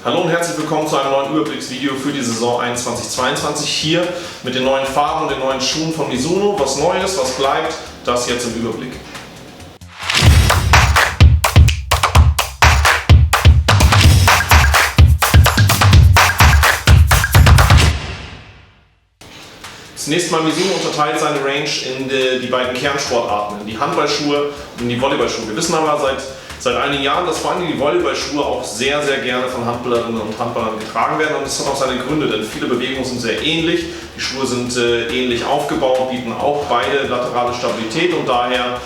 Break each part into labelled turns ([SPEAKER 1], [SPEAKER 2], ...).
[SPEAKER 1] Hallo und herzlich willkommen zu einem neuen Überblicksvideo für die Saison 21/22. Hier mit den neuen Farben und den neuen Schuhen von Mizuno. Was neu ist, was bleibt, das jetzt im Überblick. Zunächst mal, Mizuno unterteilt seine Range in die beiden Kernsportarten, in die Handballschuhe und in die Volleyballschuhe. Wir wissen aber seit einigen Jahren, dass vor allem die Volleyballschuhe auch sehr, sehr gerne von Handballerinnen und Handballern getragen werden, und das hat auch seine Gründe, denn viele Bewegungen sind sehr ähnlich, die Schuhe sind ähnlich aufgebaut, bieten auch beide laterale Stabilität, und daher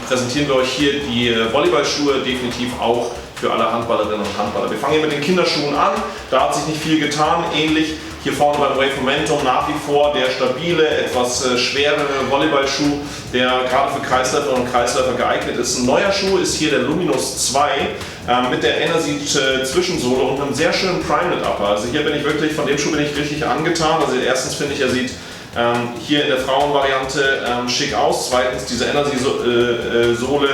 [SPEAKER 1] präsentieren wir euch hier die Volleyballschuhe definitiv auch für alle Handballerinnen und Handballer. Wir fangen hier mit den Kinderschuhen an, da hat sich nicht viel getan, ähnlich hier vorne beim Wave Momentum nach wie vor der stabile, etwas schwerere Volleyballschuh, der gerade für Kreisläuferinnen und Kreisläufer geeignet ist. Ein neuer Schuh ist hier der Luminous 2 mit der Enerseed Zwischensohle und einem sehr schönen Primeknit Upper. Also hier bin ich wirklich, von dem Schuh bin ich richtig angetan. Also erstens finde ich, er sieht hier in der Frauenvariante schick aus. Zweitens, diese Enerseed-Sohle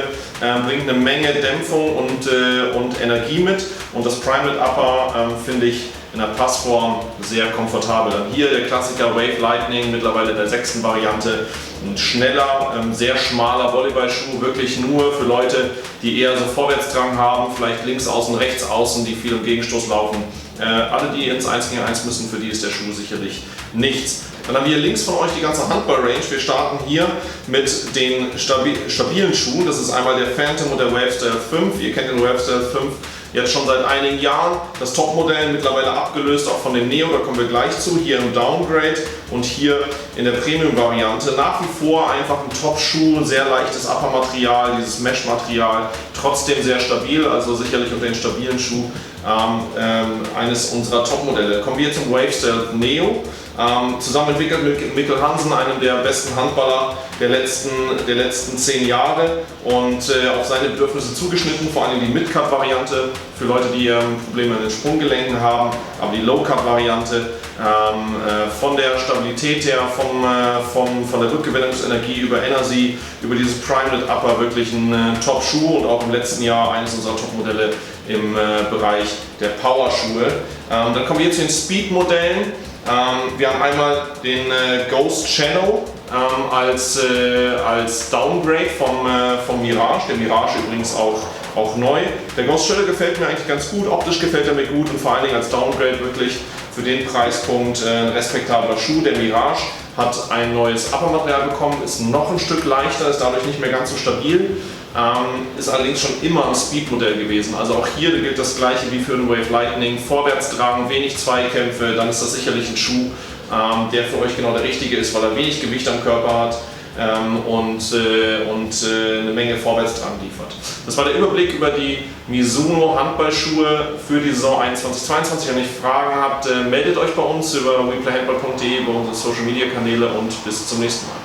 [SPEAKER 1] bringt eine Menge Dämpfung und Energie mit. Und das Primeknit Upper finde ich in der Passform sehr komfortabel. Dann hier der Klassiker Wave Lightning, mittlerweile in der 6. Variante. Ein schneller, sehr schmaler Volleyballschuh, wirklich nur für Leute, die eher so Vorwärtsdrang haben, vielleicht links außen, rechts außen, die viel im Gegenstoß laufen. Alle, die ins 1 gegen 1 müssen, für die ist der Schuh sicherlich nichts. Dann haben wir hier links von euch die ganze Handball-Range. Wir starten hier mit den stabilen Schuhen. Das ist einmal der Phantom und der Wavestyle 5. Ihr kennt den Wavestyle 5 jetzt schon seit einigen Jahren. Das Topmodell mittlerweile abgelöst auch von dem Neo, da kommen wir gleich zu. Hier im Downgrade und hier in der Premium-Variante. Nach wie vor einfach ein Top-Schuh, sehr leichtes Upper-Material, dieses Mesh-Material, trotzdem sehr stabil, also sicherlich unter den stabilen Schuh eines unserer Top-Modelle. Kommen wir zum Wavestyle Neo. Zusammen entwickelt mit Mikkel Hansen, einem der besten Handballer der letzten 10 Jahre, und auf seine Bedürfnisse zugeschnitten, vor allem die Mid-Cut-Variante für Leute, die Probleme in den Sprunggelenken haben, aber die Low-Cut-Variante von der Stabilität her, von der Rückgewinnungsenergie über Energy, über dieses Primeknit Upper wirklich ein Top-Schuh und auch im letzten Jahr eines unserer Top-Modelle im Bereich der Power-Schuhe. Dann kommen wir jetzt zu den Speed-Modellen. Wir haben einmal den Ghost Shadow als Downgrade vom Mirage, der Mirage übrigens auch neu. Der Ghost Shadow gefällt mir eigentlich ganz gut, optisch gefällt er mir gut, und vor allen Dingen als Downgrade wirklich für den Preispunkt ein respektabler Schuh. Der Mirage hat ein neues Upper-Material bekommen, ist noch ein Stück leichter, ist dadurch nicht mehr ganz so stabil. Ist allerdings schon immer ein Speed-Modell gewesen. Also auch hier gilt das gleiche wie für den Wave Lightning. Vorwärtsdrang, wenig Zweikämpfe, dann ist das sicherlich ein Schuh, der für euch genau der richtige ist, weil er wenig Gewicht am Körper hat und eine Menge Vorwärtsdrang liefert. Das war der Überblick über die Mizuno Handballschuhe für die Saison 21/22. Wenn ihr Fragen habt, meldet euch bei uns über weplayhandball.de, über unsere Social Media Kanäle, und bis zum nächsten Mal.